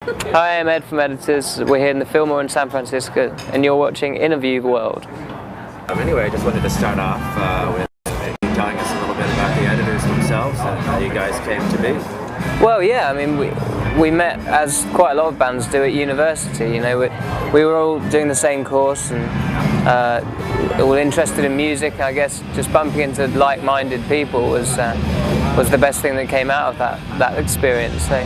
Hi, I'm Ed from Editors. We're here in the Fillmore in San Francisco, and you're watching Interview World. Anyway, I just wanted to start off with telling us a little bit about the editors themselves and how you guys came to be. Well, yeah, I mean, we met, as quite a lot of bands do, at university. You know, we were all doing the same course and all interested in music. I guess just bumping into like-minded people was the best thing that came out of that experience. So,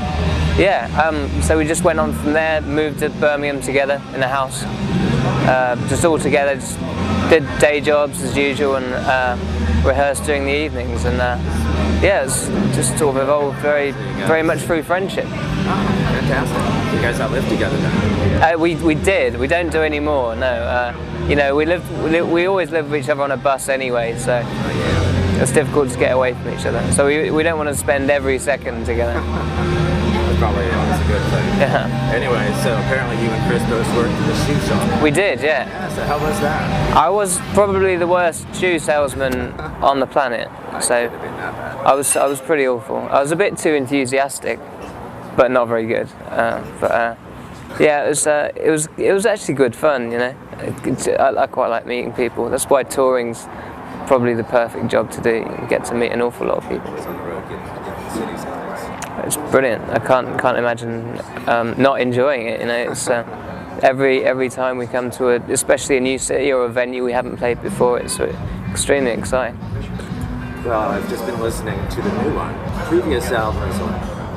yeah, so we just went on from there, moved to Birmingham together in a house, just all together, just did day jobs as usual and rehearsed during the evenings, and yeah, it's just sort of evolved very much through friendship. Fantastic. You guys outlive together then? We did. We don't do any more. No. You know, we always live with each other on a bus anyway, so it's difficult to get away from each other. So we don't want to spend every second together. That's probably always a good thing. Yeah. Anyway, so apparently you and Chris both worked at the shoe shop. We did, yeah. So how was that? I was probably the worst shoe salesman on the planet. So I was pretty awful. I was a bit too enthusiastic, but not very good. Yeah, it was actually good fun. You know, I quite like meeting people. That's why touring's probably the perfect job to do. You get to meet an awful lot of people. It's brilliant. I can't imagine not enjoying it. You know, it's every time we come to especially a new city or a venue we haven't played before, it's extremely exciting. Well, I've just been listening to the new one. The previous album is a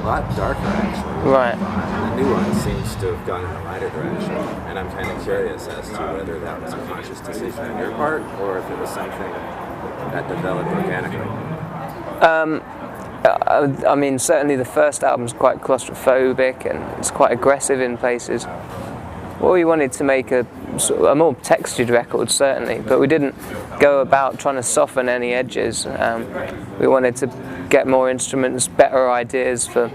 lot darker, actually. Right. The new one seems to have gone in a lighter direction, and I'm kind of curious as to whether that was a conscious decision on your part, or if it was something that developed organically. I mean, certainly the first album's quite claustrophobic and it's quite aggressive in places. Well, we wanted to make a more textured record, certainly, but we didn't go about trying to soften any edges. We wanted to get more instruments, better ideas for,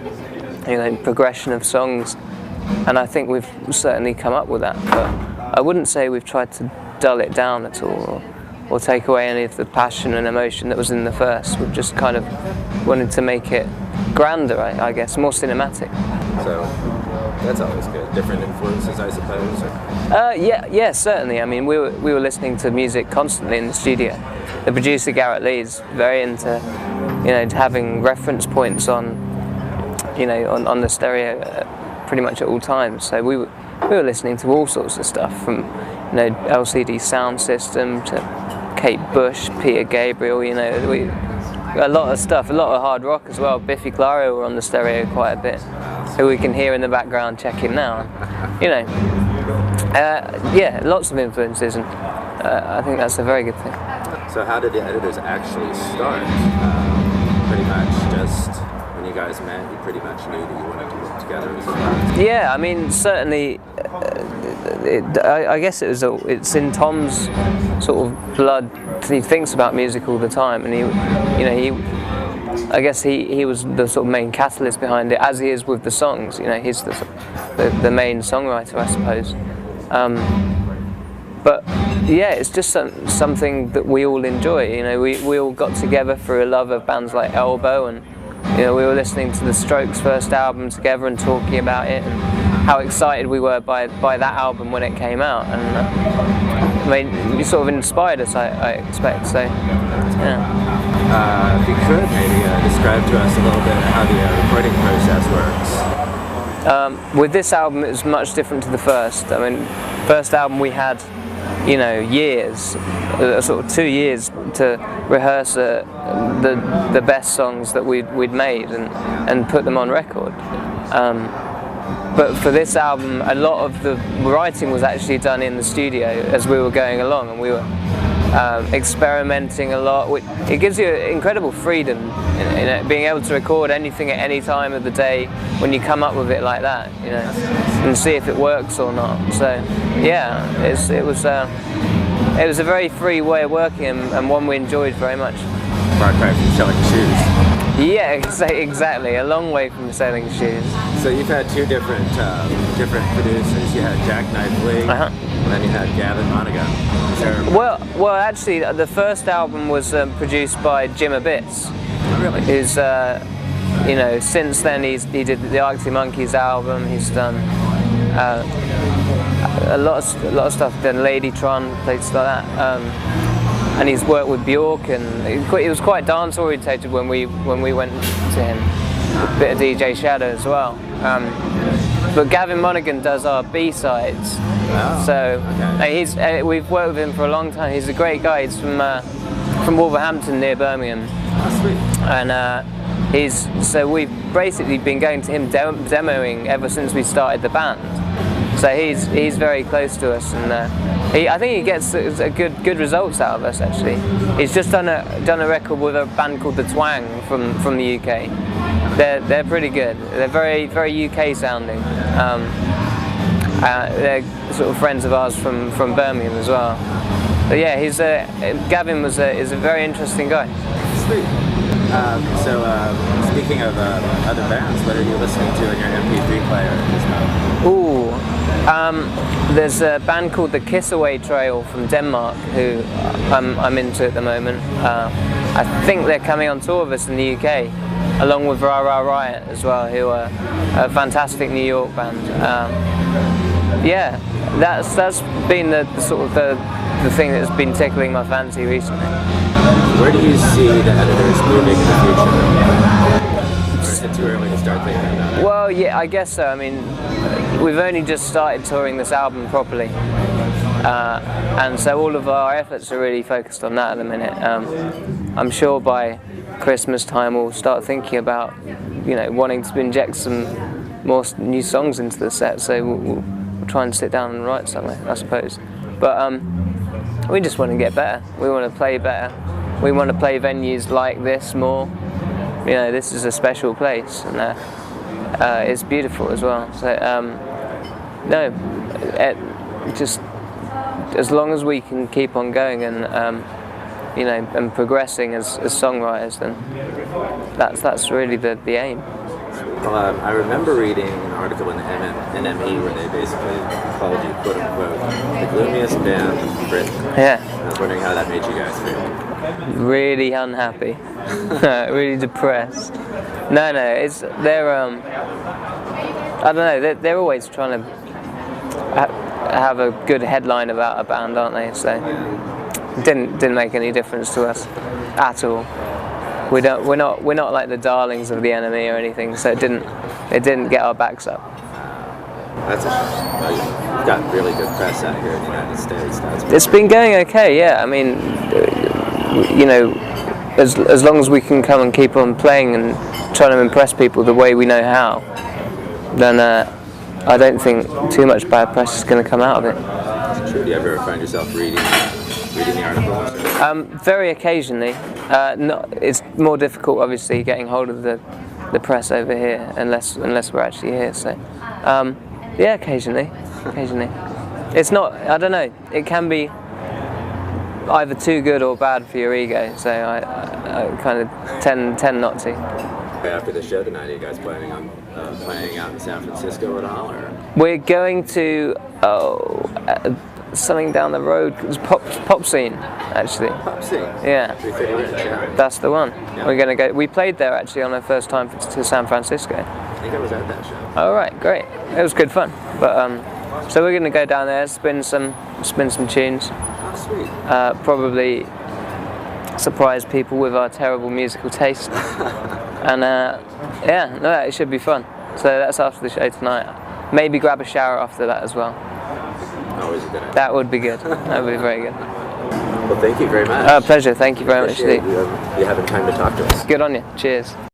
you know, progression of songs, and I think we've certainly come up with that. But I wouldn't say we've tried to dull it down at all, or take away any of the passion and emotion that was in the first. We've just kind of wanted to make it grander, I guess, more cinematic. So that's always good. Different influences, I suppose. Yeah, certainly. I mean, we were listening to music constantly in the studio. The producer Garrett Lee's very into, you know, having reference points on, you know, on the stereo pretty much at all times. So we were listening to all sorts of stuff, from, you know, LCD Sound System to Kate Bush, Peter Gabriel. You know, a lot of stuff, a lot of hard rock as well. Biffy Clyro were on the stereo quite a bit, who we can hear in the background checking now. You know, yeah, lots of influences, and I think that's a very good thing. So how did the editors actually start? Pretty much just when you guys met, you pretty much knew that you wanted to work together as well. Yeah, I mean, certainly, I guess it's in Tom's sort of blood. He thinks about music all the time, and I guess he was the sort of main catalyst behind it, as he is with the songs. You know, he's the main songwriter, I suppose. But yeah, it's just something that we all enjoy. You know, we all got together through a love of bands like Elbow, and you know, we were listening to the Strokes' first album together and talking about it, and how excited we were by that album when it came out. And I mean, you sort of inspired us, I expect. So, yeah. If you could maybe describe to us a little bit how the recording process works. With this album, it was much different to the first. I mean, first album we had, you know, years, sort of 2 years to rehearse the best songs that we'd made and put them on record. But for this album, a lot of the writing was actually done in the studio as we were going along, and we were experimenting a lot. It gives you incredible freedom in being able to record anything at any time of the day when you come up with it like that, you know, and see if it works or not. So yeah, it was a very free way of working, and one we enjoyed very much. Far cry from selling shoes. Yeah, exactly. A long way from selling shoes. So you've had two different producers. You had Jack Knife Lee, and then you had Gavin Monaghan. Well, actually, the first album was produced by Jim Abitz. Oh, really? Who's you know, since then he did the Arctic Monkeys album. He's done a lot of stuff. Done Ladytron, places like that, and he's worked with Bjork, and he was quite dance orientated when we went to him. A bit of DJ Shadow as well. But Gavin Monaghan does our B-sides. Wow. So we've worked with him for a long time. He's a great guy. He's from Wolverhampton near Birmingham. Oh, sweet. And so we've basically been going to him demoing ever since we started the band. So he's very close to us, and I think he gets good results out of us actually. He's just done a record with a band called The Twang from the UK. They're pretty good. They're very UK sounding. They're sort of friends of ours from Birmingham as well. But yeah, Gavin is a very interesting guy. Sweet. So speaking of other bands, what are you listening to in your MP3 player at this moment? Ooh, there's a band called the Kiss Away Trail from Denmark who I'm into at the moment. I think they're coming on tour with us in the UK, along with Ra Ra Riot as well, who are a fantastic New York band. Yeah, that's been the sort of the thing that's been tickling my fancy recently. Where do you see the editors moving in the future? Or is it too early to start thinking about it? Well, yeah, I guess so. I mean, we've only just started touring this album properly, and so all of our efforts are really focused on that at the minute. I'm sure by Christmas time we'll start thinking about, you know, wanting to inject some more new songs into the set. So we'll try and sit down and write something, I suppose. But we just want to get better. We want to play better. We want to play venues like this more. You know, this is a special place, and it's beautiful as well. So just as long as we can keep on going and you know, and progressing as songwriters, then that's really the aim. Well, I remember reading an article in the NME where they basically called you, quote unquote, the gloomiest band in Britain. Yeah. I was wondering how that made you guys feel. Really unhappy, really depressed. No, they're I don't know. They're always trying to have a good headline about a band, aren't they? So it didn't make any difference to us at all. We're not like the darlings of the enemy or anything, so it didn't get our backs up. That's a shame. Well, you've got really good press out here in the United States. It's been going okay, yeah. I mean, you know, as long as we can come and keep on playing and trying to impress people the way we know how, then I don't think too much bad press is going to come out of it. Sure. Do you ever find yourself reading the articles? Very occasionally. It's more difficult, obviously, getting hold of the press over here, unless we're actually here. So, yeah, occasionally. It's not. I don't know. It can be either too good or bad for your ego. So I kind of tend not to. After the show tonight, are you guys planning on playing out in San Francisco at all, or? We're going to something down the road. It's pop scene, actually. Pop scene. Yeah. That's the one. Yeah. We're gonna go. We played there actually on our first time to San Francisco. I think I was at that show. Oh right, great. It was good fun. But so we're gonna go down there, spin some tunes. Oh, sweet. Probably surprise people with our terrible musical taste. And yeah, no, it should be fun. So that's after the show tonight. Maybe grab a shower after that as well. Always a good idea. That would be good. That would be very good. Well, thank you very much. Pleasure. Thank you very much. You having time to talk to us. Good on you. Cheers.